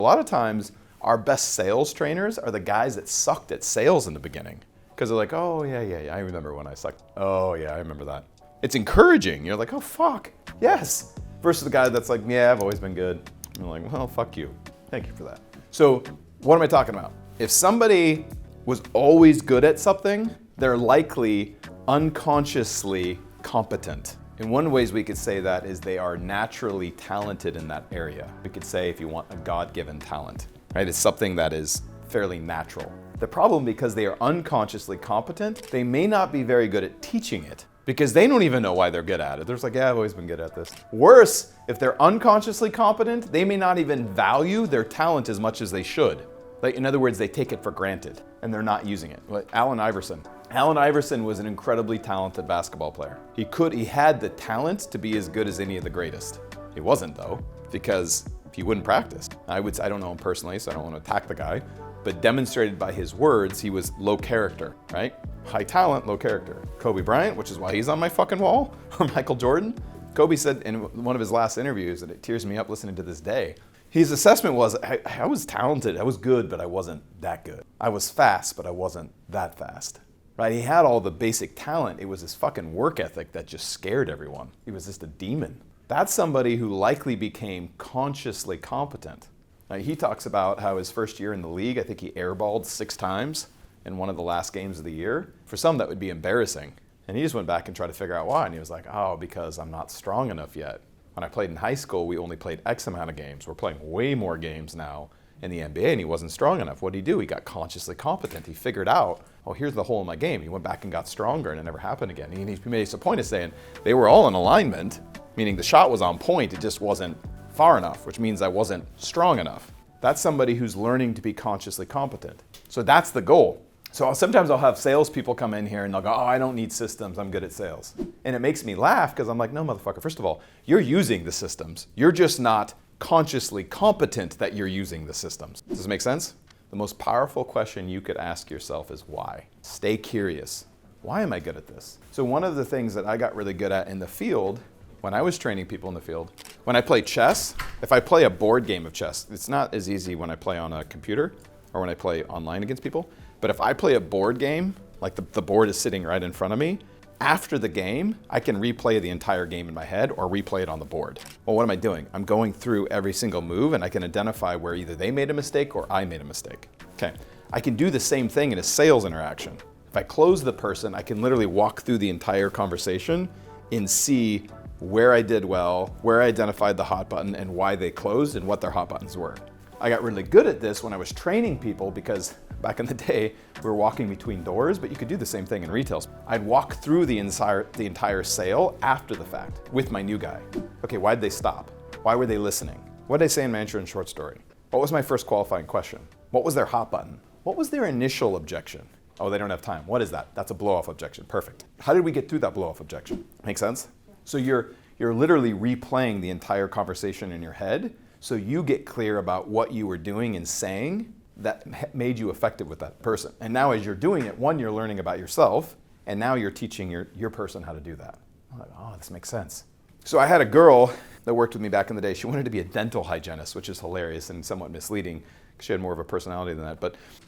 A lot of times, our best sales trainers are the guys that sucked at sales in the beginning. Because they're like, oh, yeah, I remember when I sucked. Oh, yeah, I remember that. It's encouraging. You're like, oh, fuck, yes. Versus the guy that's like, yeah, I've always been good. And you're like, well, fuck you. Thank you for that. So what am I talking about? If somebody was always good at something, they're likely unconsciously competent. In one ways we could say that is they are naturally talented in that area. We could say, if you want, a God-given talent, right? It's something that is fairly natural. The problem, because they are unconsciously competent, they may not be very good at teaching it because they don't even know why they're good at it. They're just like, yeah, I've always been good at this. Worse, if they're unconsciously competent, they may not even value their talent as much as they should. Like, in other words, they take it for granted and they're not using it. Like Allen Iverson. Allen Iverson was an incredibly talented basketball player. He had the talent to be as good as any of the greatest. He wasn't though, because he wouldn't practice. I don't know him personally, so I don't want to attack the guy, but demonstrated by his words, he was low character, right? High talent, low character. Kobe Bryant, which is why he's on my fucking wall, or Michael Jordan. Kobe said in one of his last interviews, and it tears me up listening to this day, his assessment was, I was talented, I was good, but I wasn't that good. I was fast, but I wasn't that fast. Right? He had all the basic talent. It was his fucking work ethic that just scared everyone. He was just a demon. That's somebody who likely became consciously competent. Now, he talks about how his first year in the league, I think he airballed 6 times in one of the last games of the year. For some, that would be embarrassing. And he just went back and tried to figure out why. And he was like, oh, because I'm not strong enough yet. When I played in high school, we only played X amount of games. We're playing way more games now in the NBA, and he wasn't strong enough. What did he do? He got consciously competent. He figured out, oh, here's the hole in my game. He went back and got stronger, and it never happened again. And he made a point of saying they were all in alignment, meaning the shot was on point, it just wasn't far enough, which means I wasn't strong enough. That's somebody who's learning to be consciously competent. So that's the goal. So sometimes I'll have salespeople come in here and they'll go, oh, I don't need systems, I'm good at sales. And it makes me laugh because I'm like, no, motherfucker, first of all, you're using the systems. You're just not consciously competent that you're using the systems. Does this make sense? The most powerful question you could ask yourself is why? Stay curious. Why am I good at this? So one of the things that I got really good at in the field, when I was training people in the field, when I play chess, if I play a board game of chess, it's not as easy when I play on a computer or when I play online against people. But if I play a board game, like the board is sitting right in front of me, after the game, I can replay the entire game in my head or replay it on the board. Well, what am I doing? I'm going through every single move and I can identify where either they made a mistake or I made a mistake. Okay, I can do the same thing in a sales interaction. If I close the person, I can literally walk through the entire conversation and see where I did well, where I identified the hot button and why they closed and what their hot buttons were. I got really good at this when I was training people because back in the day, we were walking between doors, but you could do the same thing in retail. I'd walk through the entire sale after the fact with my new guy. Okay, why'd they stop? Why were they listening? What did I say in my intro and short story? What was my first qualifying question? What was their hot button? What was their initial objection? Oh, they don't have time. What is that? That's a blow-off objection. Perfect. How did we get through that blow-off objection? Make sense? So you're literally replaying the entire conversation in your head so you get clear about what you were doing and saying that made you effective with that person. And now as you're doing it, one, you're learning about yourself, and now you're teaching your person how to do that. I'm like, oh, this makes sense. So I had a girl that worked with me back in the day. She wanted to be a dental hygienist, which is hilarious and somewhat misleading because she had more of a personality than that.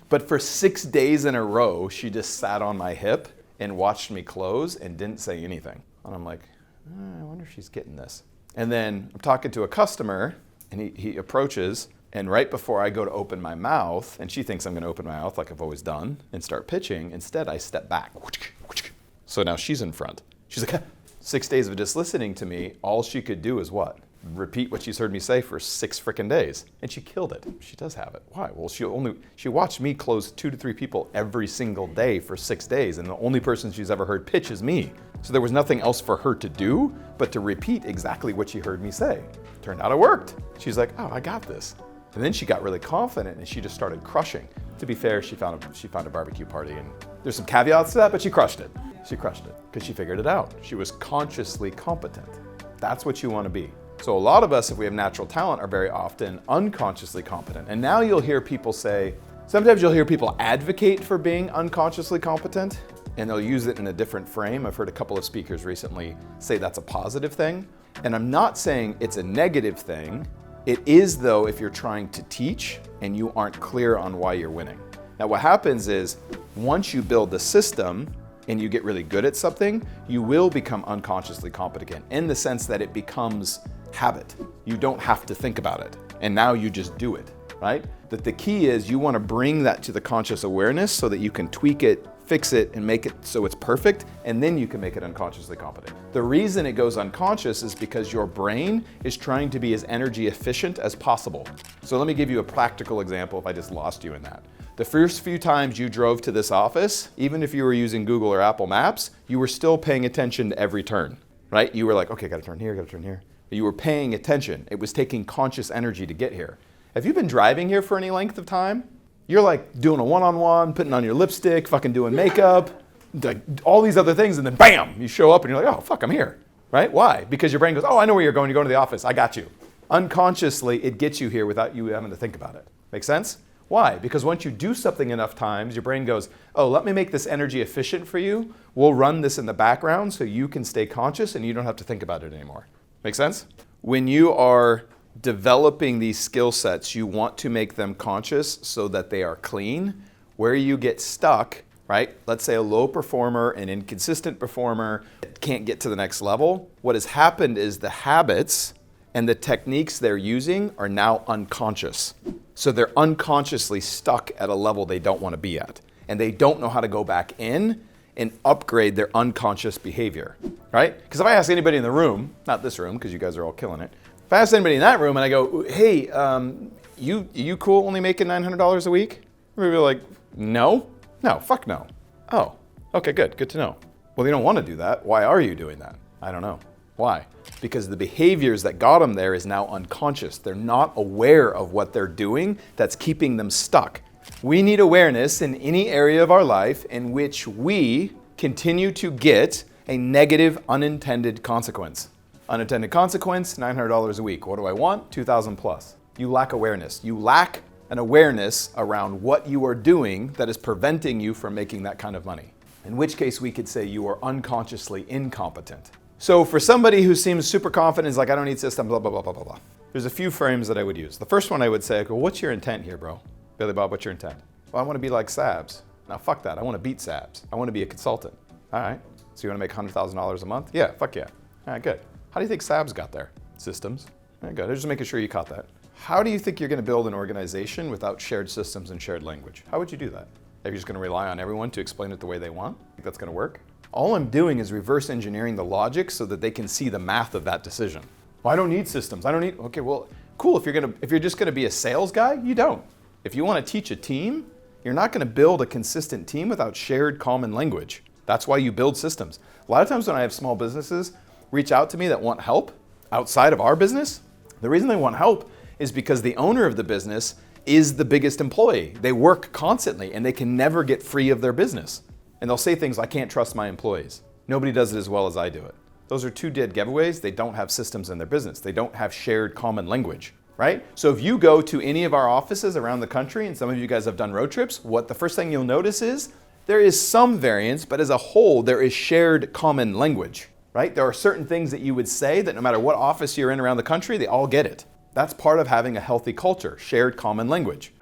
But for 6 days in a row, she just sat on my hip and watched me close and didn't say anything. And I'm like, I wonder if she's getting this. And then I'm talking to a customer, and he approaches, and right before I go to open my mouth, and she thinks I'm going to open my mouth like I've always done and start pitching, instead I step back. So now she's in front. She's like, 6 days of just listening to me, all she could do is what? Repeat what she's heard me say for 6 frickin' days. And she killed it. She does have it. Why? Well, she watched me close 2 to 3 people every single day for 6 days, and the only person she's ever heard pitch is me. So there was nothing else for her to do but to repeat exactly what she heard me say. Turned out it worked. She's like, oh, I got this. And then she got really confident and she just started crushing. To be fair, she found a barbecue party, and there's some caveats to that, but she crushed it. She crushed it because she figured it out. She was consciously competent. That's what you want to be. So a lot of us, if we have natural talent, are very often unconsciously competent. And now you'll hear people say, sometimes you'll hear people advocate for being unconsciously competent, and they'll use it in a different frame. I've heard a couple of speakers recently say that's a positive thing. And I'm not saying it's a negative thing. It is, though, if you're trying to teach and you aren't clear on why you're winning. Now, what happens is once you build the system and you get really good at something, you will become unconsciously competent in the sense that it becomes habit. You don't have to think about it. And now you just do it, right? That the key is you want to bring that to the conscious awareness so that you can tweak it, fix it, and make it so it's perfect, and then you can make it unconsciously competent. The reason it goes unconscious is because your brain is trying to be as energy efficient as possible. So let me give you a practical example if I just lost you in that. The first few times you drove to this office, even if you were using Google or Apple Maps, you were still paying attention to every turn, right? You were like, okay, gotta turn here, gotta turn here. But you were paying attention. It was taking conscious energy to get here. Have you been driving here for any length of time? You're like doing a one-on-one, putting on your lipstick, fucking doing makeup, like all these other things, and then bam, you show up and you're like, oh, fuck, I'm here, right? Why? Because your brain goes, oh, I know where you're going to the office, I got you. Unconsciously, it gets you here without you having to think about it. Make sense? Why? Because once you do something enough times, your brain goes, oh, let me make this energy efficient for you. We'll run this in the background so you can stay conscious and you don't have to think about it anymore. Make sense? When you are developing these skill sets, you want to make them conscious so that they are clean. Where you get stuck, right? Let's say a low performer, an inconsistent performer, can't get to the next level. What has happened is the habits and the techniques they're using are now unconscious. So they're unconsciously stuck at a level they don't want to be at. And they don't know how to go back in and upgrade their unconscious behavior, right? Because if I ask anybody in the room, not this room, because you guys are all killing it. If I ask anybody in that room and I go, hey, you cool only making $900 a week? Everybody will be like, no, fuck no. Oh, okay, good to know. Well, they don't want to do that. Why are you doing that? I don't know. Why? Because the behaviors that got them there is now unconscious. They're not aware of what they're doing that's keeping them stuck. We need awareness in any area of our life in which we continue to get a negative unintended consequence. Unintended consequence, $900 a week. What do I want? $2,000 plus. You lack awareness. You lack an awareness around what you are doing that is preventing you from making that kind of money. In which case we could say you are unconsciously incompetent. So for somebody who seems super confident, is like, I don't need systems, blah, blah, blah, blah, blah, blah. There's a few frames that I would use. The first one I would say, well, what's your intent here, bro? Billy Bob, what's your intent? Well, I want to be like Sabs. Now, fuck that. I want to beat Sabs. I want to be a consultant. All right. So you want to make $100,000 a month? Yeah, fuck yeah. All right, good. How do you think Sabs got there? Systems. All right, good. I'm just making sure you caught that. How do you think you're going to build an organization without shared systems and shared language? How would you do that? Are you just going to rely on everyone to explain it the way they want? Think that's going to work? All I'm doing is reverse engineering the logic so that they can see the math of that decision. Well, I don't need systems. I don't need, okay, well, cool. If you're just going to be a sales guy, you don't. If you want to teach a team, you're not going to build a consistent team without shared common language. That's why you build systems. A lot of times when I have small businesses reach out to me that want help outside of our business, the reason they want help is because the owner of the business is the biggest employee. They work constantly and they can never get free of their business. And they'll say things like, I can't trust my employees. Nobody does it as well as I do it. Those are two dead giveaways. They don't have systems in their business. They don't have shared common language, right? So if you go to any of our offices around the country, and some of you guys have done road trips, what the first thing you'll notice is there is some variance, but as a whole, there is shared common language, right? There are certain things that you would say that no matter what office you're in around the country, they all get it. That's part of having a healthy culture, shared common language.